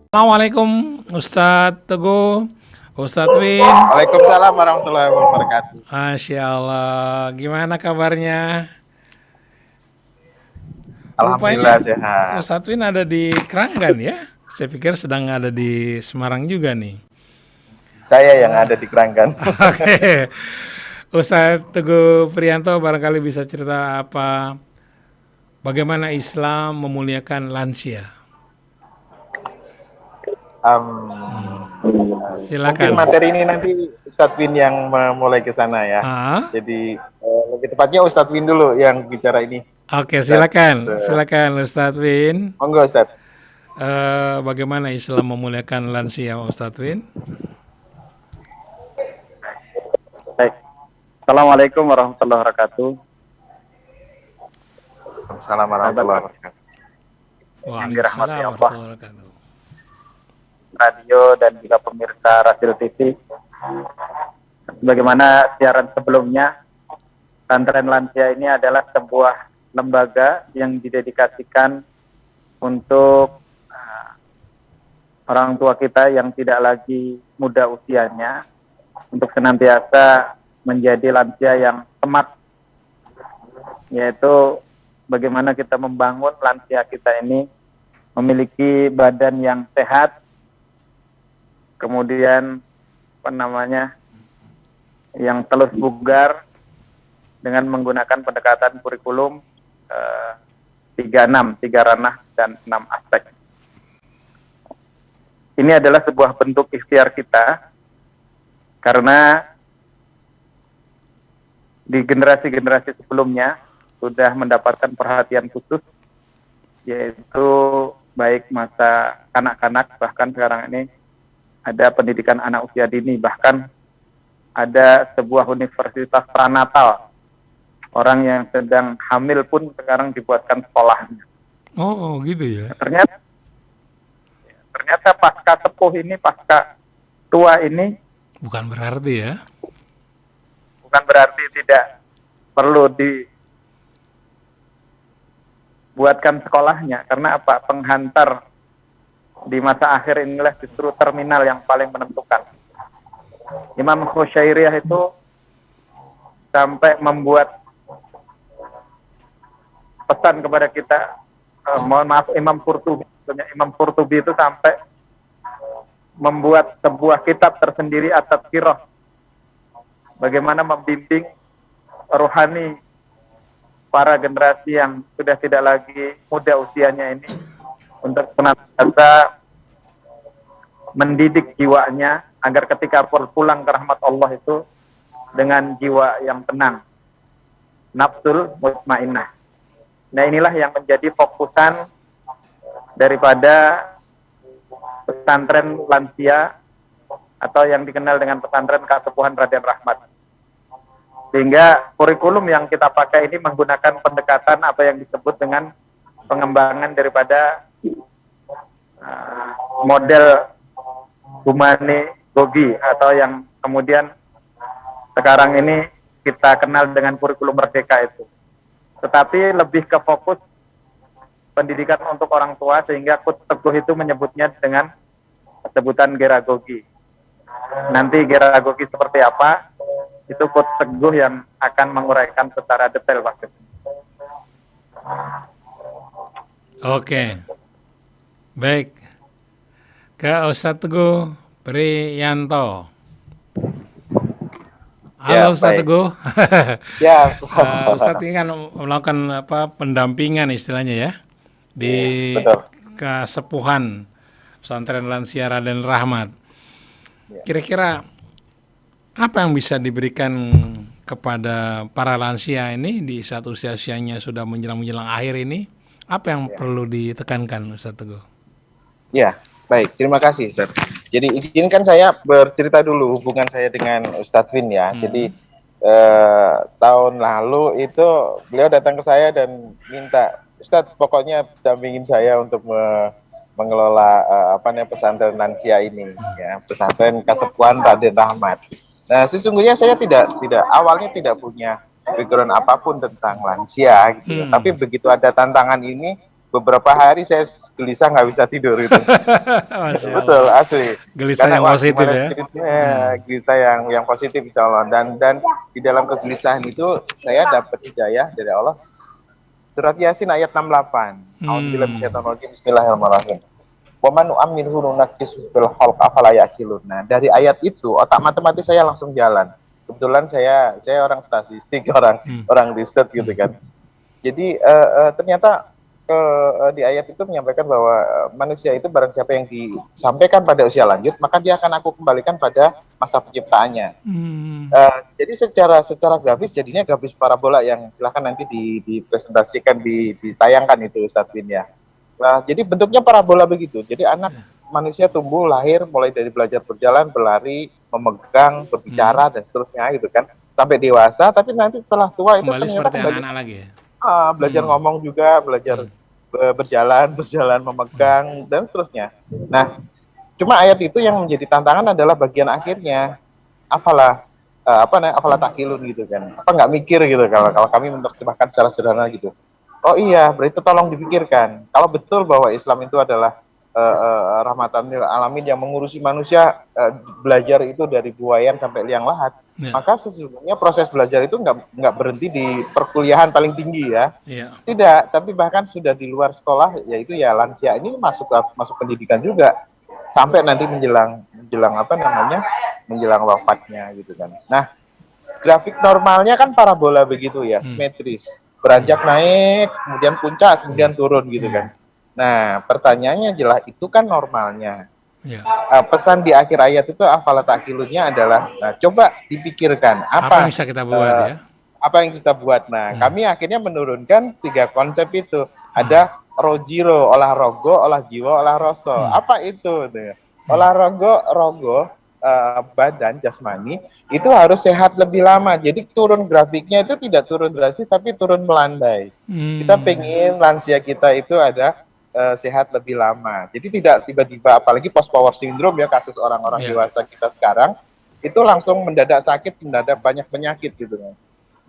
Assalamualaikum Ustadz Teguh, Ustadz Win. Waalaikumsalam warahmatullahi wabarakatuh. Masya Allah, gimana kabarnya? Alhamdulillah Rupanya sehat. Ustadz Win ada di Keranggan ya? Saya pikir sedang ada di Semarang juga nih. Saya yang ada Wah, di Keranggan. oke. Ustadz Teguh Priyanto barangkali bisa cerita apa, bagaimana Islam memuliakan lansia? Hmm, Mungkin silakan. materi ini nanti Ustadz Win yang memulai ke sana ya. Ah, Jadi lebih tepatnya Ustadz Win dulu yang bicara ini. oke, Ustadz, silakan, silakan Ustadz Win. monggo Ustadz. Bagaimana Islam memuliakan lansia, Ustadz Win? Baik. Assalamualaikum warahmatullahi wabarakatuh. Assalamualaikum warahmatullahi wabarakatuh. Yang dirahmati Waalaikumsalam Allah, warahmatullahi wabarakatuh. radio dan juga pemirsa Radio TV. Bagaimana siaran sebelumnya, Pesantren Lansia ini adalah sebuah lembaga yang didedikasikan untuk orang tua kita yang tidak lagi muda usianya, untuk senantiasa menjadi lansia yang smart, yaitu bagaimana kita membangun lansia kita ini memiliki badan yang sehat, kemudian yang terus bugar dengan menggunakan pendekatan kurikulum 36, 3 ranah dan 6 aspek. Ini adalah sebuah bentuk ikhtiar kita karena di generasi-generasi sebelumnya sudah mendapatkan perhatian khusus, yaitu baik masa kanak-kanak, bahkan sekarang ini ada pendidikan anak usia dini, bahkan ada sebuah universitas pranatal. Orang yang sedang hamil pun sekarang dibuatkan sekolahnya. Oh, gitu ya. Ternyata pasca sepuh ini, pasca tua ini, Bukan berarti ya. bukan berarti tidak perlu dibuatkan sekolahnya. Karena apa? Penghantar di masa akhir inilah justru terminal yang paling menentukan. Imam Khusyairiyah itu sampai membuat pesan kepada kita, mohon maaf, Imam Qurtubi itu sampai membuat sebuah kitab tersendiri, At-Tadhkirah, bagaimana membimbing rohani para generasi yang sudah tidak lagi muda usianya ini untuk senantiasa mendidik jiwanya agar ketika pulang ke rahmat Allah itu dengan jiwa yang tenang, nafsul mutmainnah. Nah, inilah yang menjadi fokusan daripada pesantren lansia atau yang dikenal dengan pesantren Kasepuhan Raden Rahmat. Sehingga kurikulum yang kita pakai ini menggunakan pendekatan apa yang disebut dengan pengembangan daripada model humanegogi atau yang kemudian sekarang ini kita kenal dengan kurikulum merdeka itu. Tetapi lebih ke fokus pendidikan untuk orang tua, sehingga Kut Teguh itu menyebutnya dengan sebutan geragogi. Nanti geragogi seperti apa, itu Kut Teguh yang akan menguraikan secara detail Pak. Oke. Baik. Ke Ustadz Teguh Priyanto. Ya, Halo Ustadz baik. Teguh. Ya, Ustadz ini kan melakukan pendampingan istilahnya ya di betul. Kasepuhan Pesantren Lansia Raden Rahmat. Kira-kira apa yang bisa diberikan kepada para lansia ini di saat usia-usianya sudah menjelang akhir ini? Apa yang perlu ditekankan Ustadz Teguh? Ya, baik. Terima kasih, Ustaz. Jadi izinkan saya bercerita dulu hubungan saya dengan Ustadz Win ya. Jadi tahun lalu itu beliau datang ke saya dan minta, Ustadz pokoknya dampingin saya untuk mengelola pesantren lansia ini ya, pesantren Kasepuhan Raden Rahmat. Nah, sesungguhnya saya awalnya tidak punya background apapun tentang lansia gitu ya. Tapi begitu ada tantangan ini, beberapa hari saya gelisah nggak bisa tidur itu. Masya Betul, Allah. asli. Gelisah Karena yang wah positif gimana ya. ceritanya Hmm. kita yang positif insya Allah. Dan di dalam kegelisahan itu saya dapat hidayah dari Allah. Surat Yasin ayat 68. A'udzubillahi Hmm. minasyaitonir rajim. Bismillahirrahmanirrahim. Wa man nu'ammirhu nunakkisu fil khalq afala ya'qilun. Nah, dari ayat itu otak matematis saya langsung jalan. Kebetulan saya orang statistik, orang Hmm. orang riset gitu Hmm. kan. Jadi ternyata di ayat itu menyampaikan bahwa manusia itu barang siapa yang disampaikan pada usia lanjut, maka dia akan aku kembalikan pada masa penciptaannya. Hmm. Jadi secara grafis jadinya grafis parabola yang silahkan nanti dipresentasikan, ditayangkan itu Ustadz Win ya. Nah, jadi bentuknya parabola begitu. Jadi anak manusia tumbuh, lahir, mulai dari belajar berjalan, berlari, memegang, berbicara, dan seterusnya gitu kan. Sampai dewasa, tapi nanti setelah tua itu Kembali ternyata seperti kembali anak-anak lagi ya. belajar Hmm. ngomong juga, belajar Hmm. berjalan, memegang, dan seterusnya. Nah, cuma ayat itu yang menjadi tantangan adalah bagian akhirnya. Apalah apalah takilun gitu kan. Apa nggak mikir gitu kalau kami menerjemahkan secara sederhana gitu. Oh iya, berarti tolong dipikirkan. Kalau betul bahwa Islam itu adalah rahmatan lil alamin yang mengurusi manusia, belajar itu dari buayan sampai liang lahat, Ya. maka sesungguhnya proses belajar itu nggak berhenti di perkuliahan paling tinggi ya. Iya. Tidak, tapi bahkan sudah di luar sekolah, yaitu ya lansia ini masuk pendidikan juga sampai nanti menjelang menjelang wafatnya gitu kan. Nah, grafik normalnya kan parabola begitu ya, simetris, beranjak naik, kemudian puncak, kemudian turun gitu kan. Nah, pertanyaannya jelas itu kan normalnya. Ya. Pesan di akhir ayat itu afala ta'qilunnya adalah, nah, coba dipikirkan Apa yang bisa kita buat ya? apa yang kita buat. Nah, kami akhirnya menurunkan 3 konsep itu. Ada rojiro, olah rogo, olah jiwa, olah roso. Apa itu? Olah rogo, badan jasmani itu harus sehat lebih lama. Jadi turun grafiknya itu tidak turun drastis, tapi turun melandai. Kita pengen lansia kita itu ada sehat lebih lama. Jadi tidak tiba-tiba, apalagi post power syndrome ya, kasus orang-orang dewasa kita sekarang itu langsung mendadak sakit, mendadak banyak penyakit gitu kan.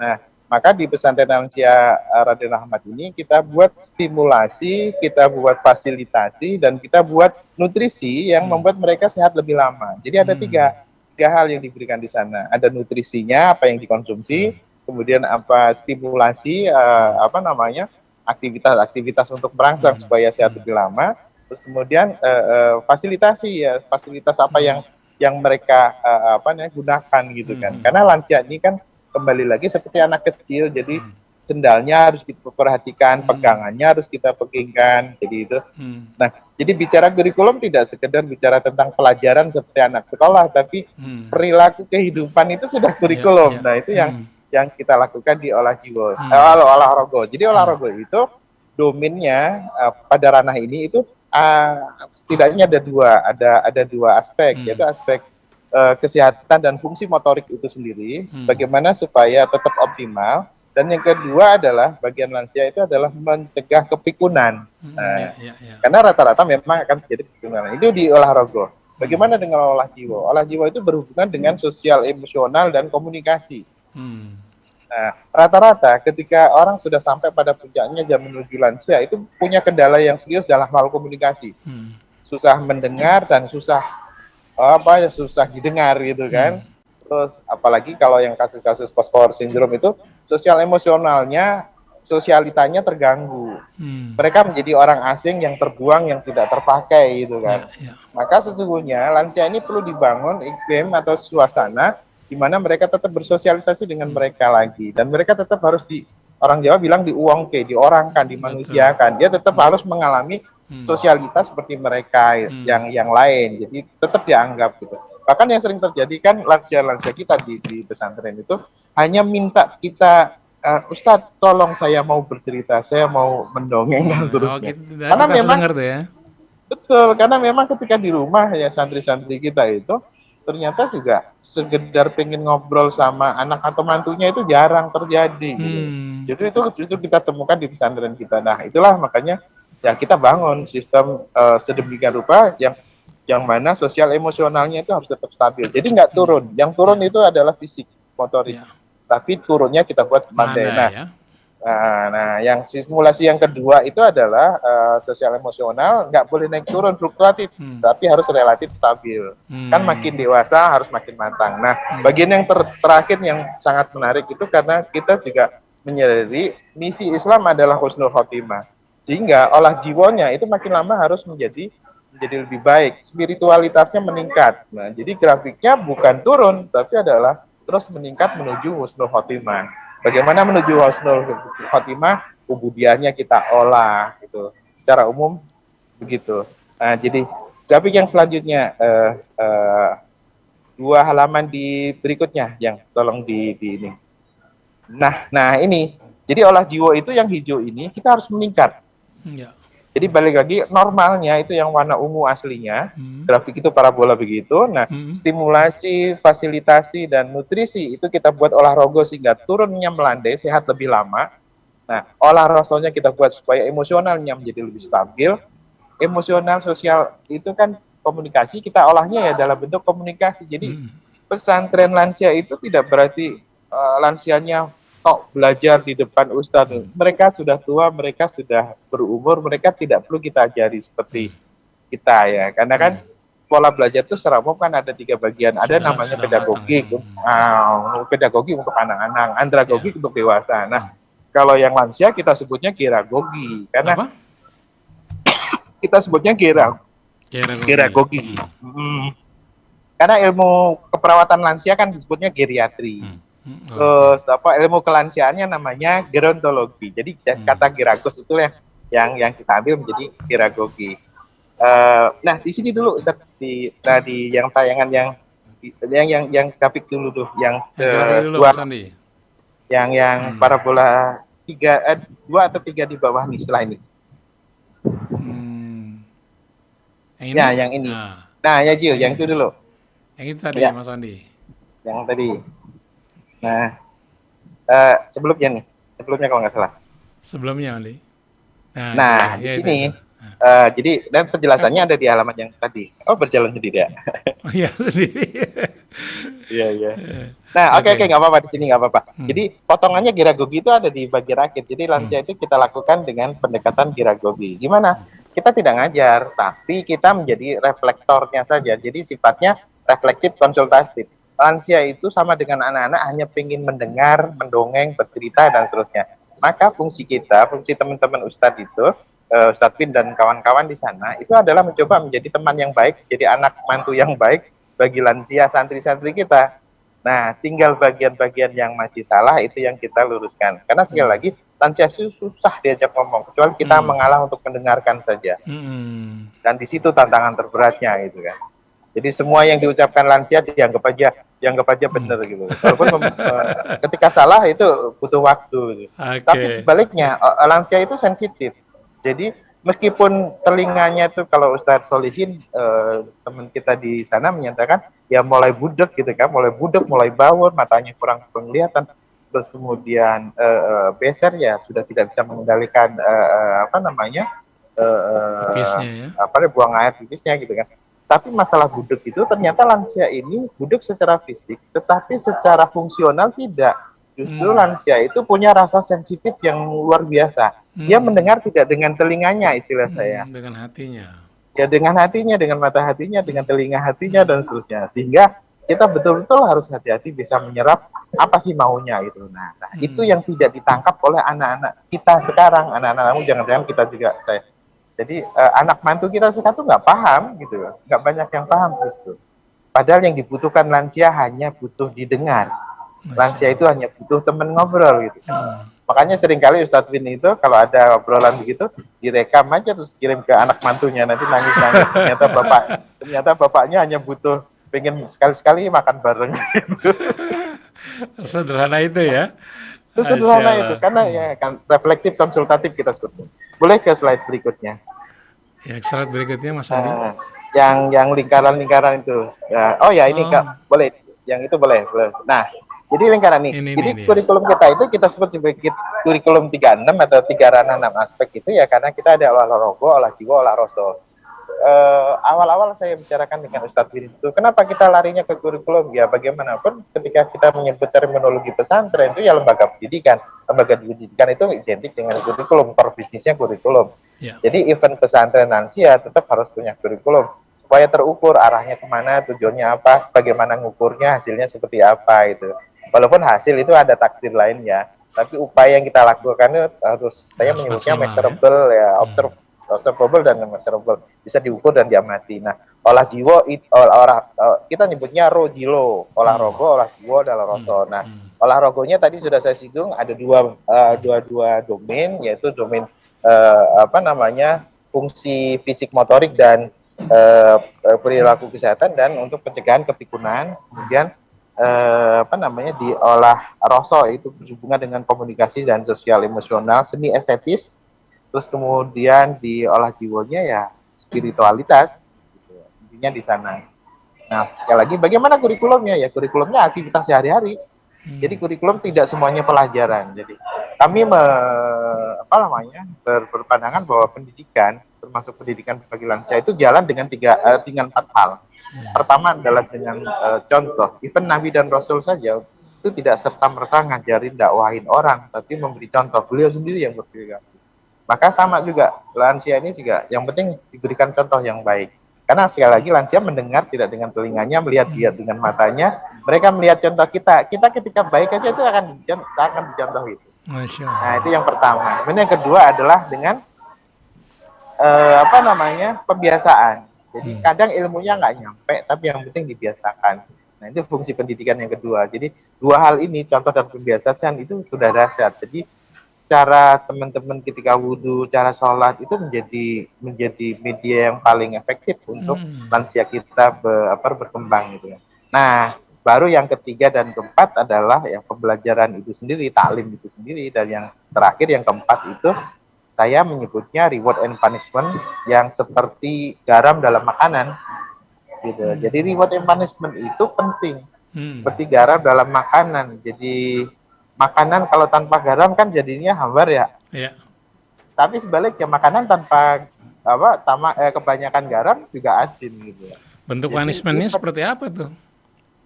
Nah, maka di pesantren lansia Raden Rahmat ini kita buat stimulasi, kita buat fasilitasi, dan kita buat nutrisi yang membuat mereka sehat lebih lama. Jadi ada tiga hal yang diberikan di sana. Ada nutrisinya, apa yang dikonsumsi, kemudian apa stimulasi, aktivitas untuk merangsang supaya sehat lebih lama. Terus kemudian fasilitasi ya, fasilitas apa yang mereka gunakan gitu kan. Karena lansia ini kan kembali lagi seperti anak kecil, jadi sendalnya harus diperhatikan, pegangannya harus kita pegangkan, jadi itu. Nah, jadi bicara kurikulum tidak sekedar bicara tentang pelajaran seperti anak sekolah, tapi perilaku kehidupan itu sudah kurikulum. Nah, itu yang kita lakukan di olah jiwa, olahraga. Jadi olahraga itu domainnya pada ranah ini itu setidaknya ada dua aspek, yaitu aspek kesehatan dan fungsi motorik itu sendiri, bagaimana supaya tetap optimal, dan yang kedua adalah bagian lansia itu adalah mencegah kepikunan. Karena rata-rata memang akan terjadi kepikunan. Itu di olahraga. Bagaimana dengan olah jiwa? Olah jiwa itu berhubungan dengan sosial, emosional, dan komunikasi. Nah, rata-rata ketika orang sudah sampai pada puncaknya jam menuju lansia itu punya kendala yang serius dalam hal komunikasi. Susah mendengar dan susah didengar gitu kan. Terus apalagi kalau yang kasus-kasus post power syndrome itu sosial emosionalnya, sosialitanya terganggu. Mereka menjadi orang asing yang terbuang, yang tidak terpakai gitu kan. Maka sesungguhnya lansia ini perlu dibangun iklim atau suasana di mana mereka tetap bersosialisasi dengan mereka lagi, dan mereka tetap harus orang Jawa bilang diuangke, diorangkan, dimanusiakan. Dia tetap harus mengalami sosialitas seperti mereka yang lain, jadi tetap dianggap gitu. Bahkan yang sering terjadi kan lansia-lansia kita di pesantren itu hanya minta kita, Ustadz tolong saya mau bercerita, saya mau mendongeng dan seterusnya. Karena memang betul, karena memang ketika di rumah ya santri-santri kita itu ternyata juga sekedar pengen ngobrol sama anak atau mantunya itu jarang terjadi gitu. Justru kita temukan di pesantren kita. Nah, itulah makanya ya kita bangun sistem sedemikian rupa yang mana sosial emosionalnya itu harus tetap stabil. Jadi nggak turun. Yang turun itu adalah fisik, motorik. Tapi turunnya kita buat melandai. Nah, Nah, yang simulasi yang kedua itu adalah sosial emosional, nggak boleh naik turun fluktuatif, tapi harus relatif stabil. Kan makin dewasa harus makin matang. Nah, bagian yang terakhir yang sangat menarik itu karena kita juga menyadari misi Islam adalah husnul khotimah, sehingga olah jiwanya itu makin lama harus menjadi lebih baik, spiritualitasnya meningkat. Nah, jadi grafiknya bukan turun, tapi adalah terus meningkat menuju husnul khotimah. Bagaimana menuju husnul khotimah? Ubudiahnya kita olah gitu. Secara umum begitu. Nah, jadi grafik yang selanjutnya 2 halaman di berikutnya yang tolong di ini. Nah ini. Jadi olah jiwa itu yang hijau ini kita harus meningkat. Ya. Jadi balik lagi normalnya itu yang warna ungu aslinya, grafik itu parabola begitu. Nah, stimulasi, fasilitasi dan nutrisi itu kita buat olah rogo sehingga turunnya melandai, sehat lebih lama. Nah, olah rasonya kita buat supaya emosionalnya menjadi lebih stabil. Emosional sosial itu kan komunikasi, kita olahnya ya dalam bentuk komunikasi. Jadi pesantren lansia itu tidak berarti lansianya belajar di depan ustadz. Mereka sudah tua, mereka sudah berumur, mereka tidak perlu kita ajari seperti kita ya. Karena kan pola belajar itu secara umum kan ada 3 bagian. Ada namanya pedagogi, pedagogi untuk anak-anak, andragogi untuk dewasa. Nah, kalau yang lansia kita sebutnya geragogi. Karena kita sebutnya geragogi. Karena ilmu keperawatan lansia kan disebutnya geriatri. Terus ilmu kelansiaannya namanya gerontologi. Jadi kata geragos itulah yang kita ambil menjadi geragogi. Nah di sini dulu Ustaz, di yang tayangan yang grafik dulu tuh yang kedua, yang parabola 2 atau 3 di bawah nih setelah ini. Yang ini. Nah ya Jill, yang itu dulu. Yang itu tadi ya. Mas Wandi. Yang tadi. Nah, sebelumnya kalau nggak salah. Sebelumnya, Ali. Nah, di sini. Jadi, dan penjelasannya ada di halaman yang tadi. Oh, berjalan sendiri ya? Oh iya, sendiri. Iya. Nah, oke, nggak apa-apa di sini, nggak apa-apa. Jadi, potongannya geragogi itu ada di bagian akhir. Jadi, lansia itu kita lakukan dengan pendekatan geragogi. Gimana? Kita tidak ngajar, tapi kita menjadi reflektornya saja. Jadi, sifatnya reflektif konsultatif. Lansia itu sama dengan anak-anak hanya ingin mendengar, mendongeng, bercerita, dan seterusnya. Maka fungsi kita, fungsi teman-teman Ustadz itu, Ustadz Bin dan kawan-kawan di sana, itu adalah mencoba menjadi teman yang baik, jadi anak mantu yang baik bagi lansia, santri-santri kita. Nah, tinggal bagian-bagian yang masih salah, itu yang kita luruskan. Karena sekali lagi, lansia itu susah diajak ngomong, kecuali kita mengalah untuk mendengarkan saja. Dan di situ tantangan terberatnya, gitu kan. Jadi semua yang diucapkan lansia dianggap aja benar gitu. Walaupun ketika salah itu butuh waktu. Gitu. Tapi sebaliknya lansia itu sensitif. Jadi meskipun telinganya itu kalau Ustadz Solihin teman kita di sana menyatakan ya mulai budek gitu kan, mulai bawor, matanya kurang penglihatan, terus kemudian beser ya sudah tidak bisa mengendalikan buang air pipisnya gitu kan. Tapi masalah budek itu ternyata lansia ini budek secara fisik, tetapi secara fungsional tidak. Justru lansia itu punya rasa sensitif yang luar biasa. Dia mendengar tidak dengan telinganya, istilah saya. Dengan hatinya. Ya dengan hatinya, dengan mata hatinya, dengan telinga hatinya dan seterusnya. Sehingga kita betul-betul harus hati-hati bisa menyerap apa sih maunya gitu. Nah, itu yang tidak ditangkap oleh anak-anak kita sekarang. Anak-anak jangan-jangan kita juga saya. Jadi anak mantu kita sekarang tuh nggak paham gitu, nggak banyak yang paham gitu. Padahal yang dibutuhkan lansia hanya butuh didengar. Lansia itu hanya butuh teman ngobrol gitu. Makanya seringkali Ustadz Win itu kalau ada obrolan begitu direkam aja terus kirim ke anak mantunya, nanti nangis-nangis. Ternyata bapaknya hanya butuh pengen sekali-sekali makan bareng. Gitu. Sederhana itu ya. Sederhana itu karena ya kan reflektif konsultatif kita sebutnya. Boleh ke slide berikutnya. Ya, slide berikutnya Mas Andi. Yang lingkaran-lingkaran itu. Ini Kak, boleh. Yang itu boleh. Nah, jadi lingkaran ini. Jadi kurikulum kita itu kita sebut sebagai kurikulum 36 atau 3 ranah 6 aspek itu ya karena kita ada olah rogo, olah jiwa, olah rasul. awal-awal saya bicarakan dengan Ustadz Bin itu, kenapa kita larinya ke kurikulum? Ya bagaimanapun ketika kita menyebut terminologi pesantren itu ya lembaga pendidikan. Lembaga pendidikan itu identik dengan kurikulum, core bisnisnya kurikulum. Ya. Jadi event pesantren lansia tetap harus punya kurikulum supaya terukur arahnya kemana, tujuannya apa, bagaimana ngukurnya, hasilnya seperti apa itu. Walaupun hasil itu ada takdir lainnya, tapi upaya yang kita lakukan itu harus saya menyebutnya measurable ya, observable dan measurable, bisa diukur dan diamati. Nah, olah jiwa kita nyebutnya rojilo, olah rogo, olah jiwa, dan roso. Nah, olah rogonya tadi sudah saya singgung ada dua domain, yaitu domain fungsi fisik motorik dan perilaku kesehatan, dan untuk pencegahan kepikunan. Kemudian diolah roso itu berhubungan dengan komunikasi dan sosial emosional, seni estetis. Terus kemudian diolah jiwanya ya spiritualitas, gitu. Intinya di sana. Nah, sekali lagi bagaimana kurikulumnya? Ya kurikulumnya aktivitas sehari-hari. Jadi kurikulum tidak semuanya pelajaran. Jadi kami berpandangan bahwa pendidikan, termasuk pendidikan bagi lansia, itu jalan dengan empat hal. Pertama adalah dengan contoh. Even Nabi dan Rasul saja itu tidak serta-merta ngajarin, dakwahin orang, tapi memberi contoh. Beliau sendiri yang berpikir. Maka sama juga lansia ini juga yang penting diberikan contoh yang baik. Karena sekali lagi lansia mendengar tidak dengan telinganya, melihat dia dengan matanya. Mereka melihat contoh kita. Kita ketika baik aja itu akan dicontoh itu. Nah, itu yang pertama. Kemudian yang kedua adalah dengan pembiasaan. Jadi kadang ilmunya nggak nyampe, tapi yang penting dibiasakan. Nah, itu fungsi pendidikan yang kedua. Jadi dua hal ini, contoh dan pembiasaan, itu sudah dahsyat. Jadi cara teman-teman ketika wudhu, cara sholat itu menjadi media yang paling efektif untuk lansia kita berkembang gitu ya. Nah, baru yang ketiga dan keempat adalah yang pembelajaran itu sendiri, taklim itu sendiri, dan yang terakhir yang keempat itu saya menyebutnya reward and punishment yang seperti garam dalam makanan gitu. Jadi reward and punishment itu penting, seperti garam dalam makanan. Jadi makanan kalau tanpa garam kan jadinya hambar ya. Iya. Tapi sebaliknya makanan tanpa kebanyakan garam juga asin gitu. Bentuk punishment-nya seperti apa tuh?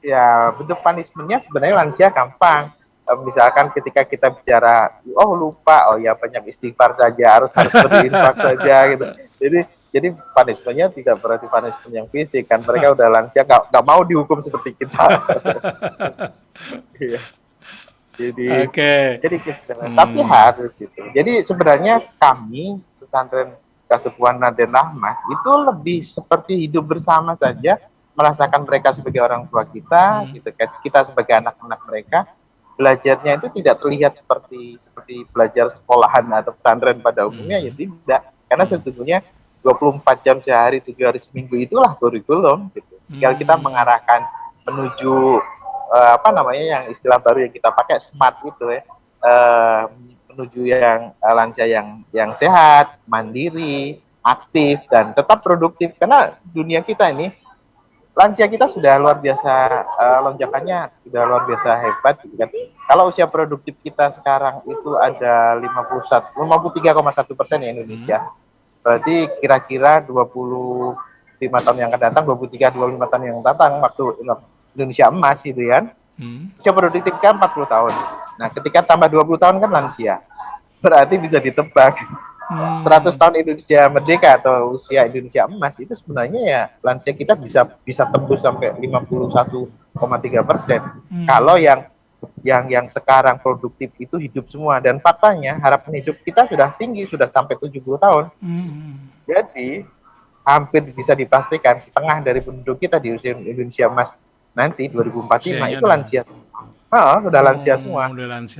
Ya, bentuk punishment-nya sebenarnya lansia gampang. Misalkan ketika kita bicara, lupa, ya banyak istighfar saja, harus berinfak saja gitu. Jadi punishment-nya tidak berarti punishment yang fisik kan. Mereka udah lansia nggak mau dihukum seperti kita. Iya. Jadi tapi harus itu. Jadi sebenarnya kami pesantren Kasepuhan Raden Rahmat itu lebih seperti hidup bersama saja, merasakan mereka sebagai orang tua kita, gitu kan. Kita sebagai anak-anak mereka, belajarnya itu tidak terlihat seperti belajar sekolahan atau pesantren pada umumnya, ya tidak. Karena sesungguhnya 24 jam sehari, 7 hari seminggu itulah kurikulum gitu. Tinggal kita mengarahkan menuju yang istilah baru yang kita pakai smart itu ya, menuju yang lansia yang sehat, mandiri, aktif, dan tetap produktif. Karena dunia kita ini, lansia kita sudah luar biasa, lonjakannya sudah luar biasa hebat gitu kan. Kalau usia produktif kita sekarang itu ada 53,1% ya Indonesia. Berarti kira-kira 25 tahun yang akan datang, 23-25 tahun yang datang, waktu Indonesia emas gitu kan. Usia produktif kan 40 tahun. Nah, ketika tambah 20 tahun kan lansia. Berarti bisa ditebak 100 tahun Indonesia merdeka atau usia Indonesia emas itu sebenarnya ya lansia kita bisa tembus sampai 51,3%. Kalau yang sekarang produktif itu hidup semua, dan faktanya harapan hidup kita sudah tinggi, sudah sampai 70 tahun. Jadi hampir bisa dipastikan setengah dari penduduk kita di usia Indonesia emas nanti 2045 itu lansia. Sudah lansia semua.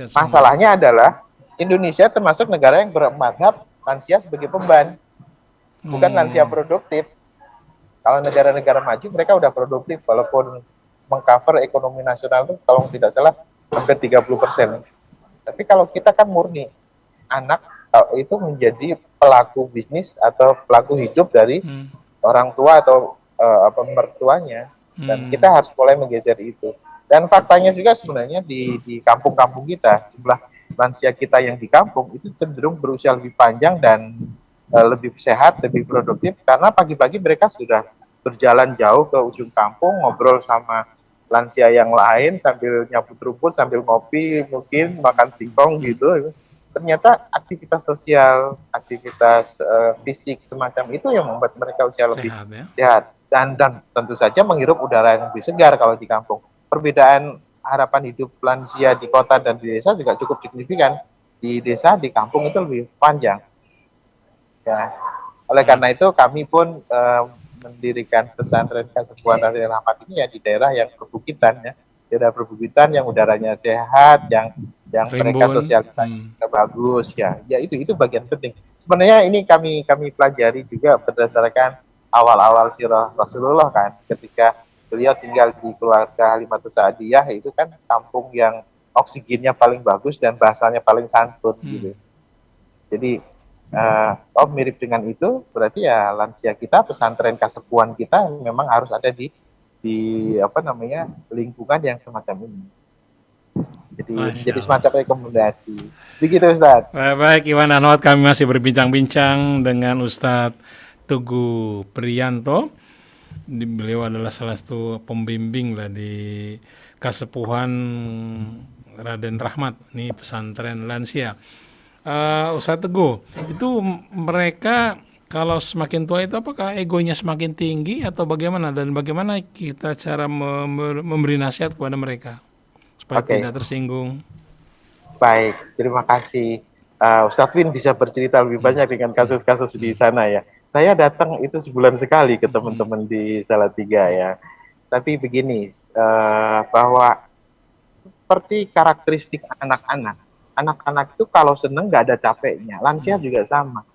Masalahnya adalah Indonesia termasuk negara yang bermadhab lansia sebagai beban, bukan lansia produktif. Kalau negara-negara maju mereka udah produktif, walaupun mengcover ekonomi nasional itu kalau tidak salah hampir 30%. Tapi kalau kita kan murni anak itu menjadi pelaku bisnis atau pelaku hidup dari orang tua atau mertuanya. Dan kita harus mulai menggeser itu. Dan faktanya juga sebenarnya di kampung-kampung kita, jumlah lansia kita yang di kampung itu cenderung berusia lebih panjang dan lebih sehat, lebih produktif karena pagi-pagi mereka sudah berjalan jauh ke ujung kampung, ngobrol sama lansia yang lain sambil nyabut rumput, sambil ngopi, mungkin makan singkong gitu. Ternyata aktivitas sosial, aktivitas fisik semacam itu yang membuat mereka usia lebih Sehat ya. sehat dan tentu saja menghirup udara yang lebih segar kalau di kampung. Perbedaan harapan hidup lansia di kota dan di desa juga cukup signifikan. Di desa, di kampung itu lebih panjang. Ya, oleh karena itu kami pun mendirikan pesantren Kasepuhan Raden Rahmat ini ya di daerah yang perbukitan ya, daerah perbukitan yang udaranya sehat, yang mereka Rimbun. sosialisasinya bagus ya, ya itu bagian penting. Sebenarnya ini kami pelajari juga berdasarkan awal-awal sirah Rasulullah kan, ketika beliau tinggal di keluarga Halimatus Sa'diyah itu kan kampung yang oksigennya paling bagus dan bahasanya paling santun gitu. Jadi mirip dengan itu berarti ya lansia kita, pesantren Kasepuhan kita memang harus ada di apa namanya lingkungan yang semacam ini. Jadi semacam rekomendasi. Begitu Ustaz. Baik Iwan Anwar, kami masih berbincang-bincang dengan Ustadz Teguh Priyanto. Beliau adalah salah satu pembimbing lah di Kasepuhan Raden Rahmat, ini pesantren lansia. Ustadz Teguh, itu mereka kalau semakin tua itu apakah egonya semakin tinggi atau bagaimana, dan bagaimana kita cara memberi nasihat kepada mereka supaya tidak tersinggung? Baik, terima kasih. Ustadz Win bisa bercerita lebih banyak dengan kasus-kasus di sana ya. Saya datang itu sebulan sekali ke teman-teman di Salatiga ya. Tapi begini, bahwa seperti karakteristik anak-anak itu kalau seneng nggak ada capeknya. Lansia juga sama.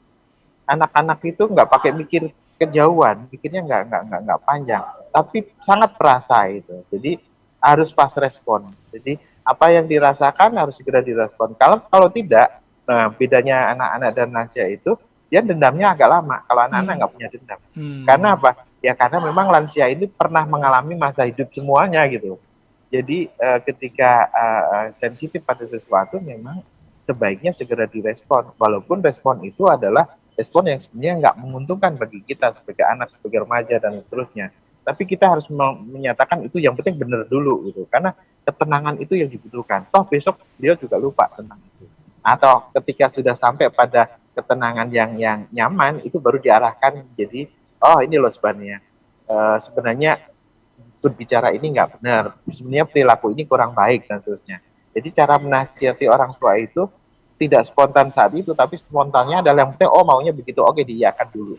Anak-anak itu nggak pakai mikir kejauhan, pikirnya nggak panjang, tapi sangat perasa itu. Jadi harus fast respon. Jadi apa yang dirasakan harus segera direspon. Kalau tidak, nah bedanya anak-anak dan lansia itu dia dendamnya agak lama. Kalau anak-anak nggak punya dendam. Karena apa? Ya karena memang lansia ini pernah mengalami masa hidup semuanya gitu. Jadi ketika sensitif pada sesuatu memang sebaiknya segera direspon. Walaupun respon itu adalah respon yang sebenarnya nggak menguntungkan bagi kita sebagai anak, sebagai remaja dan seterusnya. Tapi kita harus menyatakan itu yang penting benar dulu gitu. Karena ketenangan itu yang dibutuhkan. Toh besok dia juga lupa tentang itu. Atau ketika sudah sampai pada ketenangan yang nyaman, itu baru diarahkan jadi, oh ini loh sebenarnya berbicara ini nggak benar. Sebenarnya perilaku ini kurang baik dan seterusnya. Jadi cara menasihati orang tua itu tidak spontan saat itu, tapi spontannya adalah yang penting, oh maunya begitu, oke diiyakan dulu.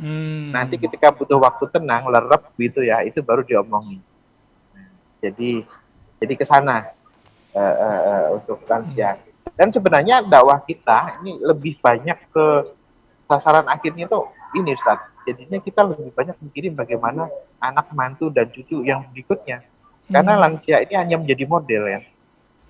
Nanti ketika butuh waktu tenang, lerep gitu ya, itu baru diomongin. Jadi ke sana untuk lansia. Dan sebenarnya dakwah kita ini lebih banyak ke sasaran akhirnya tuh ini Ustaz. Jadinya kita lebih banyak mikirin bagaimana anak, mantu, dan cucu yang berikutnya. Karena lansia ini hanya menjadi model ya.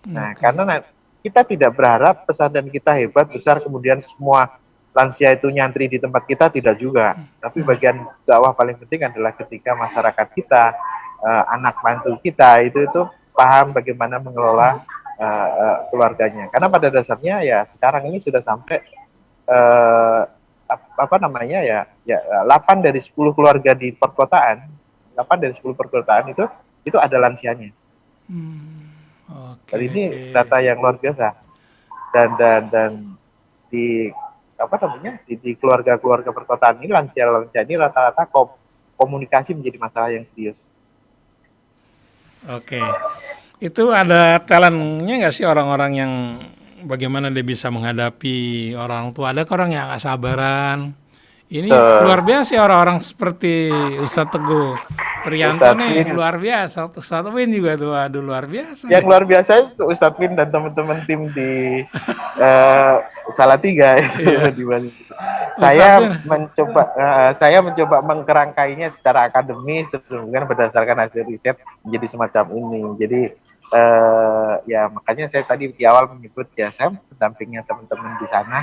Nah, karena kita tidak berharap pesantren kita hebat, besar, kemudian semua lansia itu nyantri di tempat kita, tidak juga. Tapi bagian dakwah paling penting adalah ketika masyarakat kita, anak mantu kita itu paham bagaimana mengelola keluarganya. Karena pada dasarnya ya sekarang ini sudah sampai 8 dari 10 keluarga di perkotaan, 8 dari 10 perkotaan itu ada lansianya. Dan ini data yang luar biasa. Dan di di keluarga-keluarga perkotaan ini lansia ini rata-rata komunikasi menjadi masalah yang serius. Oke. Itu ada talentnya nggak sih orang-orang yang bagaimana dia bisa menghadapi orang tua? Ada orang yang nggak sabaran. Ini luar biasa orang-orang seperti Ustadz Teguh Priyanto nih, luar biasa. Ustadz Win juga tuh, aduh luar biasa. Yang luar biasa itu Ustadz Win dan teman-teman tim di Salatiga di Bali. Saya mencoba mengkerangkainya secara akademis, kemudian berdasarkan hasil riset menjadi semacam ini. Jadi ya makanya saya tadi di awal menyebut ya saya pendampingnya teman-teman di sana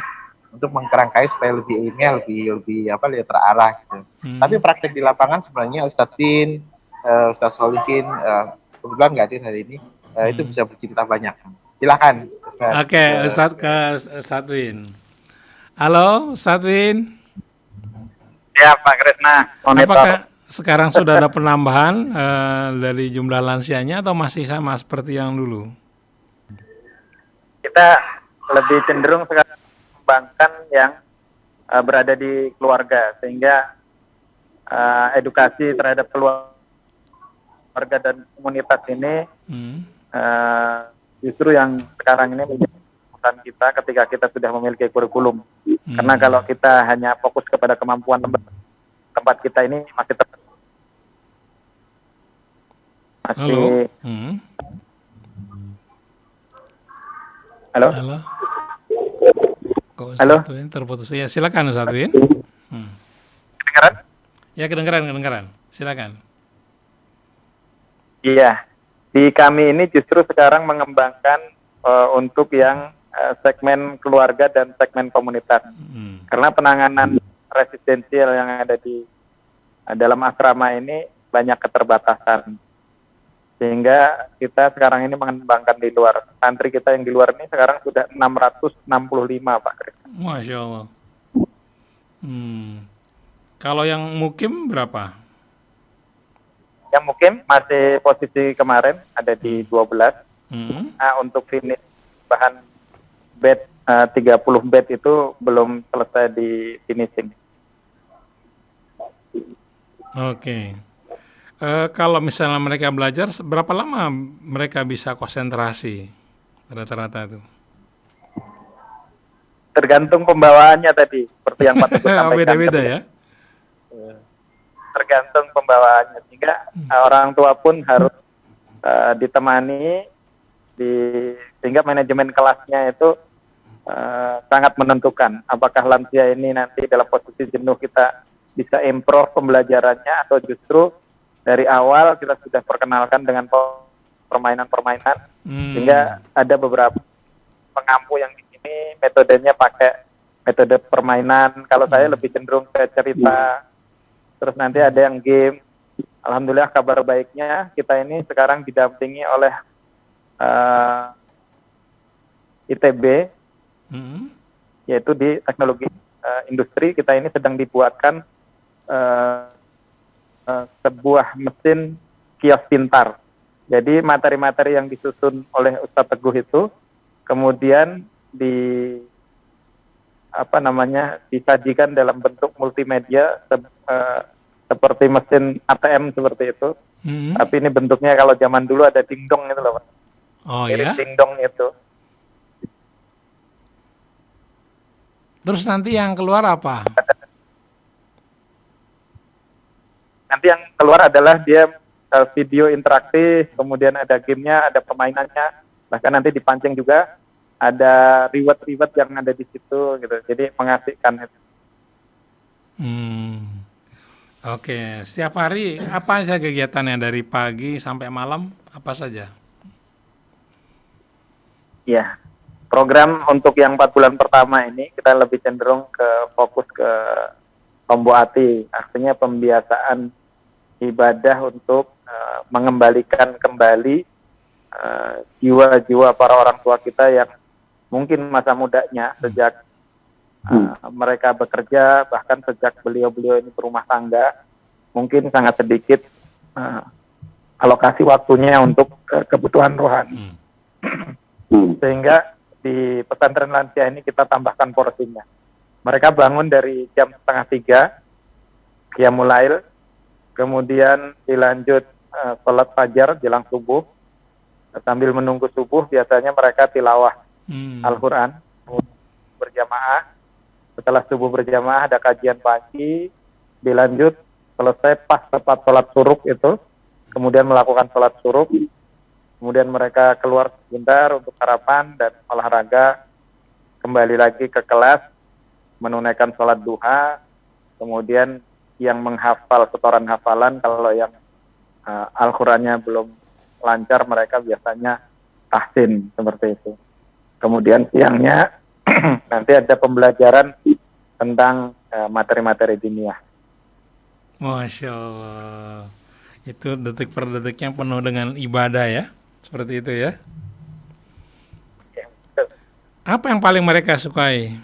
untuk mengkerangkai supaya lebih ilmiah, lebih terarah gitu. Tapi praktek di lapangan sebenarnya Ustadz Win, Ustadz Solihin, kebetulan nggak hadir hari ini, itu bisa bercerita banyak. Silakan Ustadz. Oke, Ustadz Win. Halo Ustadz Win. Ya, Pak Kresna, monitor. Apakah sekarang sudah ada penambahan dari jumlah lansianya atau masih sama seperti yang dulu? Kita lebih cenderung sekarang mengembangkan yang berada di keluarga, sehingga edukasi terhadap keluarga dan komunitas ini justru yang sekarang ini menjadi fokus kita ketika kita sudah memiliki kurikulum. Karena kalau kita hanya fokus kepada kemampuan tempat kita ini masih Halo. Halo. Halo. Kok Halo. Ustadz terputus? Ya, silakan Ustadz Win. Kedengaran? Ya, kedengaran. Silakan. Iya. Di kami ini justru sekarang mengembangkan untuk yang segmen keluarga dan segmen komunitas. Karena penanganan residensial yang ada di dalam asrama ini banyak keterbatasan. Sehingga kita sekarang ini mengembangkan di luar. Santri kita yang di luar ini sekarang sudah 665, Pak Kris. Masya Allah. Kalau yang mukim berapa? Yang mukim masih posisi kemarin ada di 12. Nah, untuk finish bahan bed 30 bed itu belum selesai di finishing. Oke. Kalau misalnya mereka belajar, berapa lama mereka bisa konsentrasi rata-rata itu? Tergantung pembawaannya tadi, seperti yang Pak Teguh sampaikan. Beda-beda ya? Tergantung pembawaannya, sehingga orang tua pun harus ditemani, sehingga manajemen kelasnya itu sangat menentukan apakah lansia ini nanti dalam posisi jenuh kita bisa improve pembelajarannya atau justru dari awal kita sudah perkenalkan dengan permainan-permainan, sehingga ada beberapa pengampu yang di sini metodenya pakai metode permainan. Kalau saya lebih cenderung ke cerita, terus nanti ada yang game. Alhamdulillah kabar baiknya kita ini sekarang didampingi oleh ITB, yaitu di teknologi industri. Kita ini sedang dibuatkan sebuah mesin kios pintar. Jadi materi-materi yang disusun oleh Ustadz Teguh itu kemudian disajikan dalam bentuk multimedia seperti mesin ATM seperti itu. Tapi ini bentuknya kalau zaman dulu ada dingdong itu loh, Pak. Oh mirip ya? dingdong itu. Terus nanti yang keluar apa? Nanti yang keluar adalah dia video interaktif, kemudian ada gamenya, ada permainannya, bahkan nanti dipancing juga ada reward yang ada di situ gitu. Jadi mengasihkan itu. Oke, setiap hari apa saja kegiatannya dari pagi sampai malam? Apa saja? Ya, program untuk yang 4 bulan pertama ini kita lebih cenderung fokus ke pembuati, artinya pembiasaan ibadah untuk mengembalikan kembali jiwa-jiwa para orang tua kita yang mungkin masa mudanya sejak mereka bekerja, bahkan sejak beliau-beliau ini berumah tangga, mungkin sangat sedikit alokasi waktunya untuk kebutuhan rohani. Sehingga di pesantren lansia ini kita tambahkan porsinya. Mereka bangun dari jam 2:30 qiyamul lail, kemudian dilanjut sholat fajar jelang subuh. Sambil menunggu subuh biasanya mereka tilawah Al-Quran berjamaah. Setelah subuh berjamaah ada kajian pagi, dilanjut selesai pas tepat sholat suruk itu, kemudian melakukan sholat suruk, kemudian mereka keluar sebentar untuk sarapan dan olahraga, kembali lagi ke kelas, menunaikan sholat duha, kemudian yang menghafal setoran hafalan, kalau yang Al-Qurannya belum lancar mereka biasanya tahsin seperti itu. Kemudian siangnya nanti ada pembelajaran tentang materi-materi diniyah. Masya Allah. Itu detik per detiknya penuh dengan ibadah ya. Seperti itu ya. Ya, Apa yang paling mereka sukai?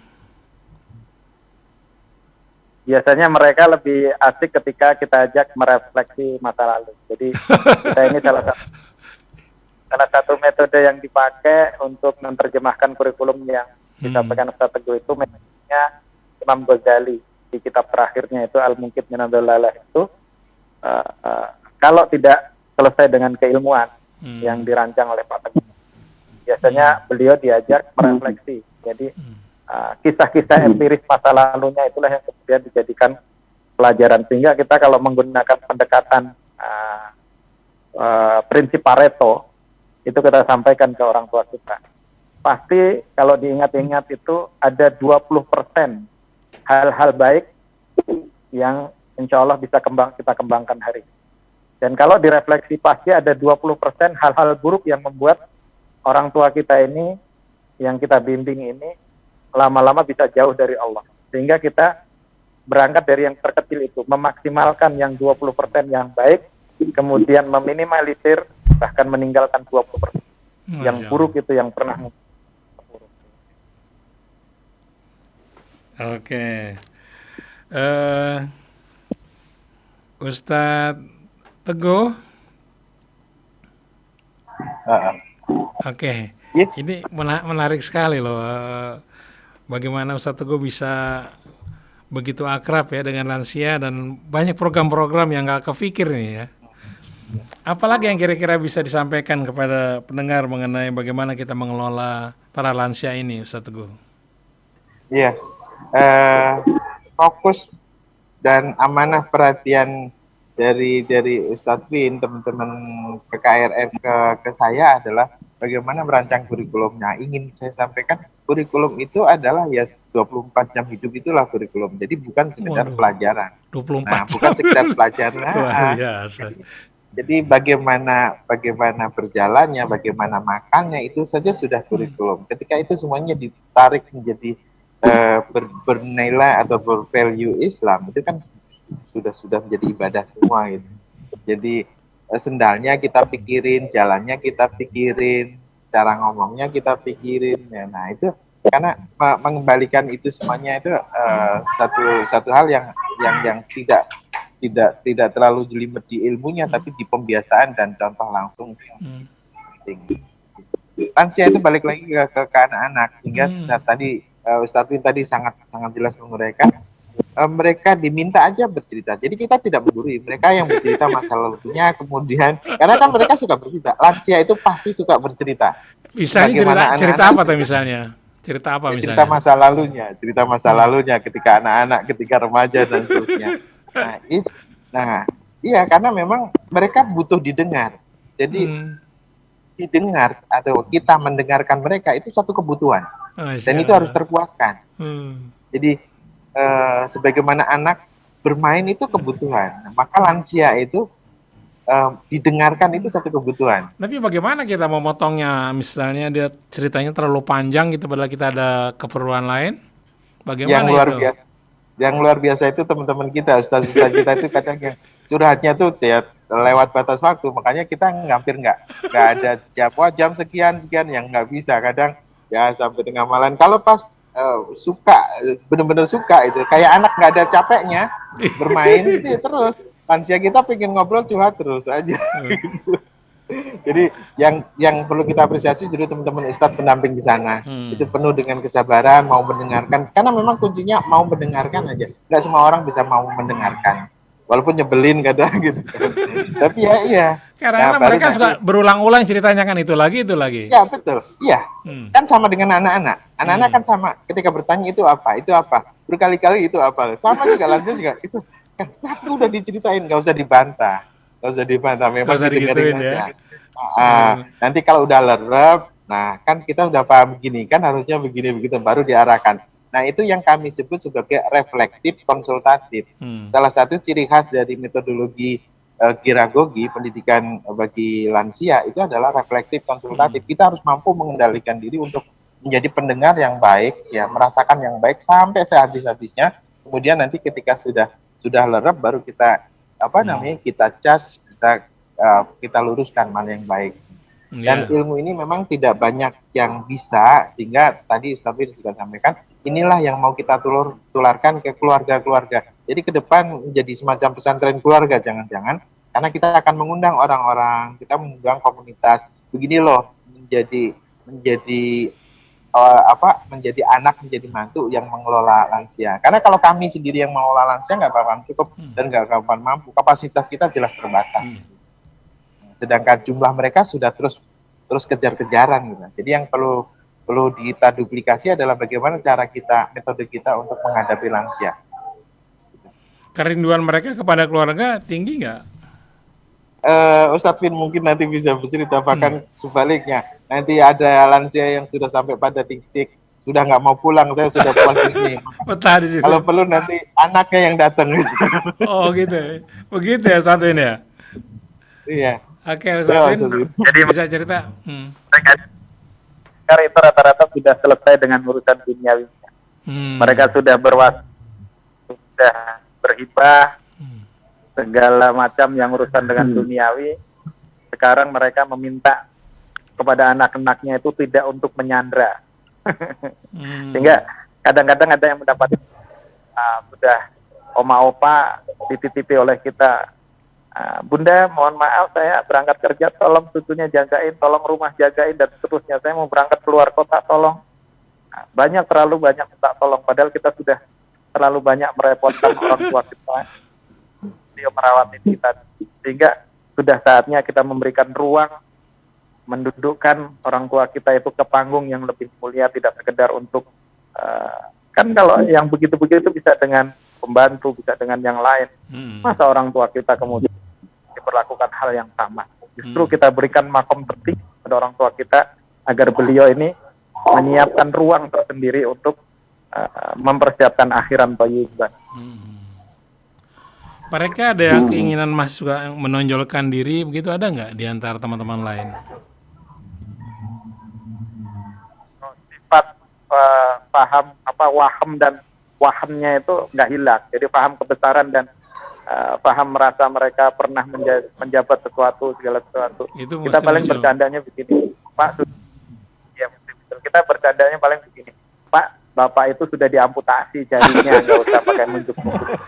biasanya mereka lebih asik ketika kita ajak merefleksi masa lalu. Jadi kita ini salah satu metode yang dipakai untuk menerjemahkan kurikulum yang disampaikan Ustaz Teguh itu metodenya Imam Ghazali di kitab terakhirnya itu Al-Munqidh min ad-Dhalalah itu kalau tidak selesai dengan keilmuan yang dirancang oleh Pak Teguh, biasanya beliau diajak merefleksi. Jadi kisah-kisah empiris masa lalunya itulah yang kemudian dijadikan pelajaran, sehingga kita kalau menggunakan pendekatan prinsip Pareto itu kita sampaikan ke orang tua kita, pasti kalau diingat-ingat itu ada 20% hal-hal baik yang insya Allah bisa kita kembangkan hari ini. Dan kalau direfleksi pasti ada 20% hal-hal buruk yang membuat orang tua kita ini, yang kita bimbing ini, lama-lama bisa jauh dari Allah. Sehingga kita berangkat dari yang terkecil itu, memaksimalkan yang 20% yang baik, kemudian meminimalisir, bahkan meninggalkan 20% yang buruk itu yang pernah buruk. Oke. Ustadz Teguh. Oke. Ini menarik sekali loh. Bagaimana Ustadz Teguh bisa begitu akrab ya dengan lansia dan banyak program-program yang nggak kepikir nih ya. Apalagi yang kira-kira bisa disampaikan kepada pendengar mengenai bagaimana kita mengelola para lansia ini, Ustadz Teguh? Iya, fokus dan amanah perhatian dari Ustadz Win, teman-teman PKRM ke saya adalah bagaimana merancang kurikulumnya. Ingin saya sampaikan, kurikulum itu adalah ya 24 jam hidup itulah kurikulum. Jadi bukan sekedar pelajaran. 24 nah, bukan sekedar pelajaran. Luar biasa. Jadi bagaimana berjalannya, bagaimana makannya, itu saja sudah kurikulum. Ketika itu semuanya ditarik menjadi bernilai atau bervalue Islam, itu kan sudah menjadi ibadah semua gitu. Jadi sendalnya kita pikirin, jalannya kita pikirin, cara ngomongnya kita pikirin. Ya, nah itu karena mengembalikan itu semuanya itu satu hal yang tidak terlalu jelimet di ilmunya, tapi di pembiasaan dan contoh langsung. Lansia itu balik lagi ke anak-anak, sehingga tadi Ustadz Win tadi sangat jelas menguraikan, mereka diminta aja bercerita. Jadi kita tidak menggurui, mereka yang bercerita masa lalunya, kemudian karena kan mereka suka bercerita. Lansia itu pasti suka bercerita. Misalnya cerita apa tuh misalnya? Cerita apa misalnya? Cerita masa lalunya ketika anak-anak, ketika remaja dan seterusnya. Iya, karena memang mereka butuh didengar. Jadi didengar atau kita mendengarkan mereka itu satu kebutuhan, dan itu harus terpuaskan. Jadi sebagaimana anak bermain itu kebutuhan, maka lansia itu didengarkan itu satu kebutuhan. Tapi bagaimana kita memotongnya? Misalnya dia ceritanya terlalu panjang gitu, padahal kita ada keperluan lain. Bagaimana yang luar biasa itu teman-teman kita, ustaz-ustaz kita itu kadang yang curhatnya tuh ya lewat batas waktu, makanya kita hampir nggak ada jam sekian yang nggak bisa, kadang ya sampai tengah malam. Kalau pas suka, benar-benar suka itu kayak anak nggak ada capeknya bermain gitu ya, terus lansia kita pengen ngobrol curhat terus aja. Gitu. Jadi yang perlu kita apresiasi jadi teman-teman ustadz pendamping di sana itu penuh dengan kesabaran, mau mendengarkan, karena memang kuncinya mau mendengarkan aja. Nggak semua orang bisa mau mendengarkan, walaupun nyebelin kadang gitu. Tapi ya karena mereka suka berulang-ulang ceritanya kan, itu lagi. Ya betul, iya. Kan sama dengan anak-anak. Anak-anak kan sama, ketika bertanya itu apa, berkali-kali itu apa. Sama juga lansia juga itu. Kan udah diceritain, nggak usah dibantah. Memang didengerin aja. Nanti kalau udah lerep, nah kan kita udah paham begini, kan harusnya begini begitu, baru diarahkan. Nah itu yang kami sebut sebagai reflektif konsultatif. Salah satu ciri khas dari metodologi giragogi, pendidikan bagi lansia, itu adalah reflektif konsultatif. Kita harus mampu mengendalikan diri untuk menjadi pendengar yang baik, ya merasakan yang baik sampai sehabis-habisnya. Kemudian nanti ketika sudah lerep, baru kita kita cas, kita luruskan mana yang baik. Dan ilmu ini memang tidak banyak yang bisa, sehingga tadi Ustaz Win sudah sampaikan, inilah yang mau kita tularkan ke keluarga-keluarga. Jadi ke depan menjadi semacam pesantren keluarga, jangan-jangan karena kita akan mengundang orang-orang, kita mengundang komunitas. Begini loh, menjadi menjadi anak, menjadi mantu yang mengelola lansia. Karena kalau kami sendiri yang mengelola lansia nggak bakalan cukup dan nggak bakalan mampu. Kapasitas kita jelas terbatas. Sedangkan jumlah mereka sudah terus kejar-kejaran gitu. Jadi yang perlu kita duplikasi adalah bagaimana cara kita, metode kita untuk menghadapi lansia. Kerinduan mereka kepada keluarga tinggi nggak? Ustadz Vin mungkin nanti bisa bercerita, bahkan sebaliknya. Nanti ada lansia yang sudah sampai pada titik sudah nggak mau pulang, saya sudah puas di sini. Betah di situ. Kalau perlu nanti anaknya yang datang. Oh gitu, begitu ya satu ini ya. Iya. Oke, Ustadz Vin, Jadi bisa cerita. mereka sekarang itu rata-rata sudah selesai dengan urusan duniawi. Mereka sudah sudah berhibah, segala macam yang urusan dengan duniawi. Sekarang mereka meminta kepada anak-anaknya itu tidak untuk menyandra. Sehingga kadang-kadang ada yang mendapat sudah oma opa dititipi oleh kita, Bunda mohon maaf saya berangkat kerja, tolong cucunya jagain, tolong rumah jagain dan seterusnya, saya mau berangkat keluar kota tolong. Terlalu banyak minta tolong, padahal kita sudah terlalu banyak merepotkan orang tua kita, dia merawat kita, sehingga sudah saatnya kita memberikan ruang, mendudukkan orang tua kita itu ke panggung yang lebih mulia, tidak sekedar untuk kan kalau yang begitu-begitu bisa dengan pembantu, bisa dengan yang lain. Masa orang tua kita kemudian diperlakukan hal yang sama? Justru kita berikan makom tertinggi pada orang tua kita agar beliau ini menyiapkan ruang tersendiri untuk mempersiapkan akhiran thayyibah. Mereka ada yang keinginan Mas juga menonjolkan diri, begitu ada nggak di antara teman-teman lain? Sifat paham waham dan wahamnya itu nggak hilang. Jadi paham kebesaran dan paham merasa mereka pernah menjabat sesuatu, segala sesuatu. Itu kita paling muncul. bercandanya begini, Pak. Ya, betul. Kita bercandanya paling begini, Pak. Bapak itu sudah diamputasi jarinya, nggak usah pakai nunjuk-nunjuk.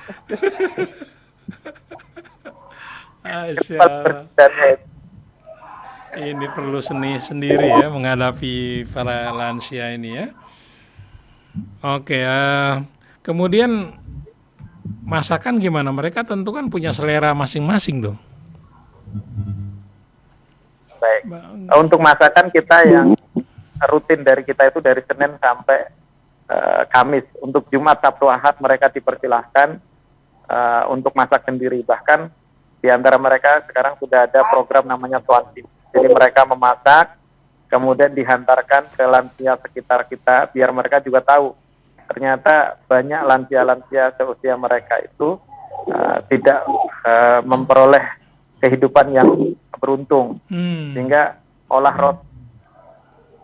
Ini perlu seni sendiri ya menghadapi para lansia ini ya. Oke, kemudian masakan gimana? Mereka tentu kan punya selera masing-masing tuh. Baik. Untuk masakan kita yang rutin dari kita itu dari Senin sampai Kamis. Untuk Jumat, Sabtu, Ahad mereka dipersilahkan untuk masak sendiri. Bahkan di antara mereka sekarang sudah ada program namanya Tuan Tim. Jadi mereka memasak, kemudian dihantarkan ke lansia sekitar kita, biar mereka juga tahu ternyata banyak lansia-lansia seusia mereka itu tidak memperoleh kehidupan yang beruntung, sehingga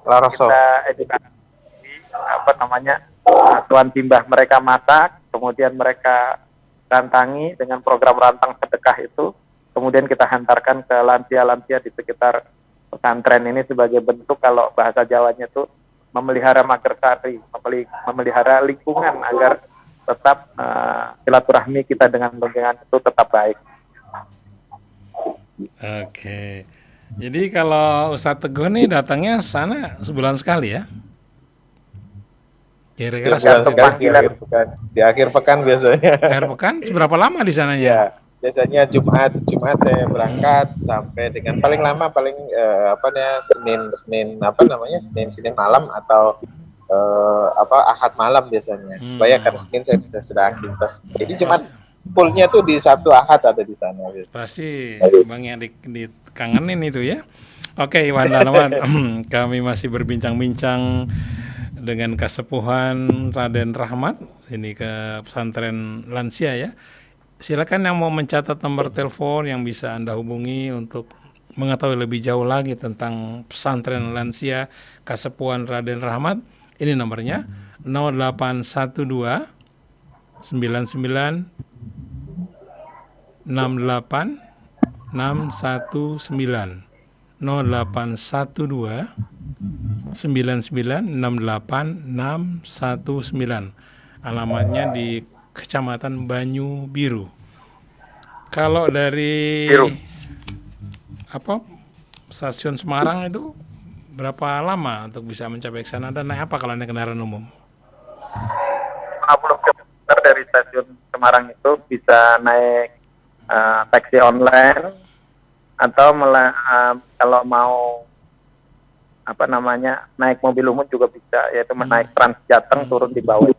kita edukasi Tuan Timbah mereka masak, kemudian mereka rantangi dengan program rantang sedekah itu, kemudian kita hantarkan ke lansia-lansia di sekitar pesantren ini sebagai bentuk, kalau bahasa Jawanya itu memelihara magersari, memelihara lingkungan agar tetap silaturahmi kita dengan lingkungan itu tetap baik. Oke. Jadi kalau Ustadz Teguh nih datangnya sana sebulan sekali ya? Kira-kira di akhir pekan biasanya. Akhir pekan seberapa lama di sana ya? Biasanya Jumat saya berangkat sampai dengan paling lama Senin malam atau Ahad malam biasanya, supaya kan Senin saya bisa sudah aktivitas. Jadi Jumat fullnya tuh di Sabtu Ahad ada di sana. Pasti Bang yang dikangenin itu ya. Oke, Iwan Danawan, kami masih berbincang-bincang dengan kesepuhan Raden Rahmat ini ke pesantren lansia ya. Silakan yang mau mencatat nomor telepon yang bisa Anda hubungi untuk mengetahui lebih jauh lagi tentang pesantren lansia Kasepuhan Raden Rahmat. Ini nomornya 0812 99 68 619 0812 9968 alamatnya di Kecamatan Banyu Biru. Kalau dari Biru. Stasiun Semarang itu berapa lama untuk bisa mencapai ke sana, dan naik apa kalau naik kendaraan umum? 50 km dari stasiun Semarang itu bisa naik taksi online, atau kalau mau naik mobil umum juga bisa, yaitu naik Transjateng turun di Bawen.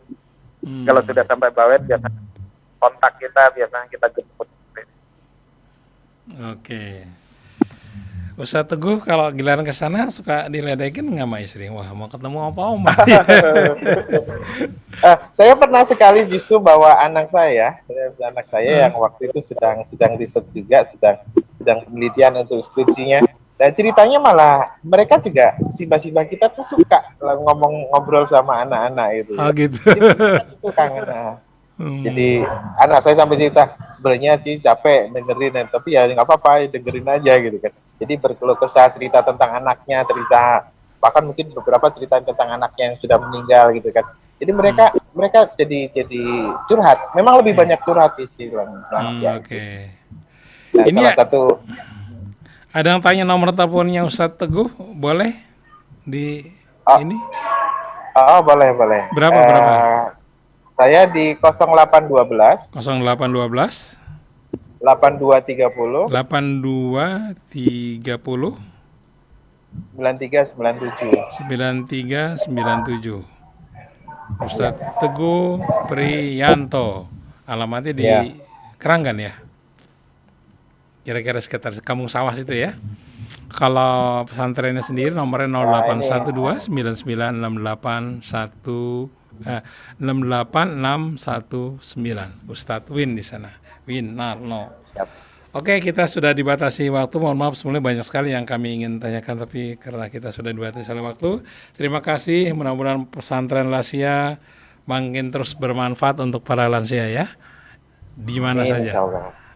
Kalau sudah sampai Bawen, biasanya kontak kita, biasanya kita jemput. Oke. Ustaz Teguh kalau giliran ke sana suka diledekin nggak sama istri? Wah, mau ketemu apa Om? Saya pernah sekali justru bawa anak saya yang waktu itu sedang riset juga, sedang penelitian untuk skripsinya. Nah, ceritanya malah mereka juga siba-siba kita tuh suka ngobrol sama anak-anak itu. Oh gitu. Jadi itu kangen. Jadi anak saya sampai cerita, sebenarnya sih capek dengerin, tapi ya nggak apa-apa, dengerin aja gitu kan. Jadi berkeluh kesah, cerita tentang anaknya, bahkan mungkin beberapa cerita tentang anaknya yang sudah meninggal gitu kan. Jadi mereka jadi curhat. Memang lebih banyak curhat sih lansia. Oke. Nah, Ini salah satu ada yang tanya nomor teleponnya Ustadz Teguh, boleh di ini? Oh, boleh. Berapa? Saya di 0812 0812 8230 8397 Ustadz Teguh Priyanto, alamatnya di Keranggan ya, kira-kira sekitar Kampung Sawah situ ya. Kalau pesantrennya sendiri nomornya 0812 68619 Ustadz Win di sana. Win Narno. Oke, kita sudah dibatasi waktu. Mohon maaf, sebenarnya banyak sekali yang kami ingin tanyakan, tapi karena kita sudah dibatasi oleh waktu. Terima kasih. Mudah-mudahan pesantren Lansia makin terus bermanfaat untuk para lansia ya, di mana saja.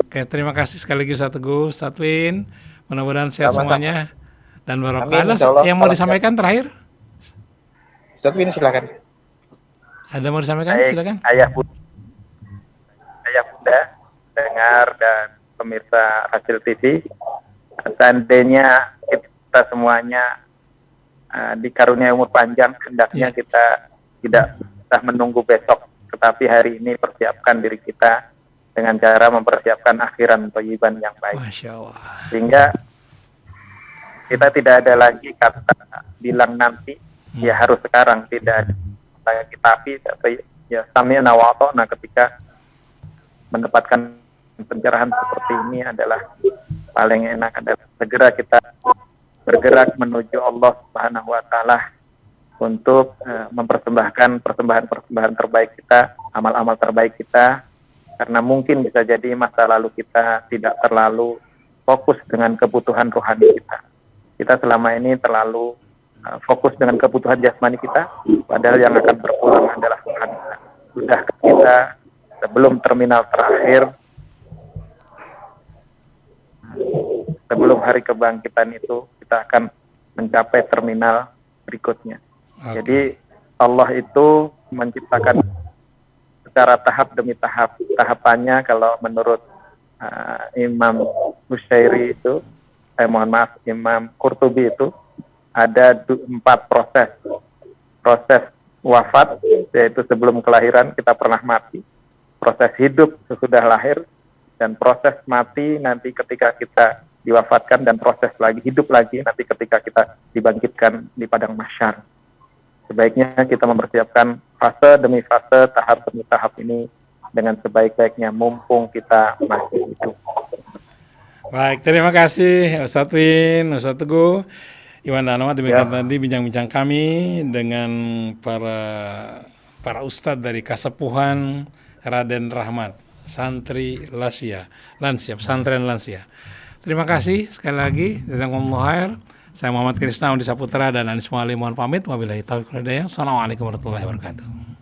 Oke, terima kasih sekali lagi Ustadz Teguh, Ustadz Win. Mudah-mudahan sehat semuanya dan barokah. Ada yang mau disampaikan terakhir? Ustadz Win, silakan. Ada mau disampaikan? Silakan. Ayah bunda, dengar dan pemirsa Hasil TV, seandainya kita semuanya dikaruniai umur panjang, hendaknya kita tidak usah menunggu besok, tetapi hari ini persiapkan diri kita dengan cara mempersiapkan akhiran thayyiban yang baik. Masya Allah. Sehingga kita tidak ada lagi kata bilang nanti, ya harus sekarang, tidak ada lagi tapi ya sami'na wa ata'na. Ketika mendapatkan pencerahan seperti ini adalah paling enak adalah segera kita bergerak menuju Allah Subhanahu wa taala untuk mempersembahkan persembahan terbaik kita, amal-amal terbaik kita, karena mungkin bisa jadi masa lalu kita tidak terlalu fokus dengan kebutuhan rohani kita. Kita selama ini terlalu fokus dengan kebutuhan jasmani kita, padahal yang akan berpulang adalah Tuhan. Sudah kita sebelum terminal terakhir, sebelum hari kebangkitan itu, kita akan mencapai terminal berikutnya. Jadi Allah itu menciptakan secara tahap demi tahap. Tahapannya kalau menurut Imam Bushairi itu, Imam Qurtubi itu, ada 4 proses. Proses wafat, yaitu sebelum kelahiran kita pernah mati. Proses hidup sesudah lahir, dan proses mati nanti ketika kita diwafatkan, dan proses lagi hidup lagi nanti ketika kita dibangkitkan di padang mahsyar. Sebaiknya kita mempersiapkan fase demi fase, tahap demi tahap ini dengan sebaik-baiknya mumpung kita masih hidup. Baik, terima kasih Ustadz Win, Ustadz Teguh. Iwan dan Ahmad, demikian tadi bincang-bincang kami dengan para ustadz dari Kasepuhan Raden Rahmat, santri Lansia, pesantren Lansia. Terima kasih sekali lagi. Jazakumullah khair. Saya Muhammad Krisna Udi Saputra dan Anis Mualim mohon pamit. Wabillahi taufiq wal hidayah. Assalamualaikum warahmatullahi wabarakatuh.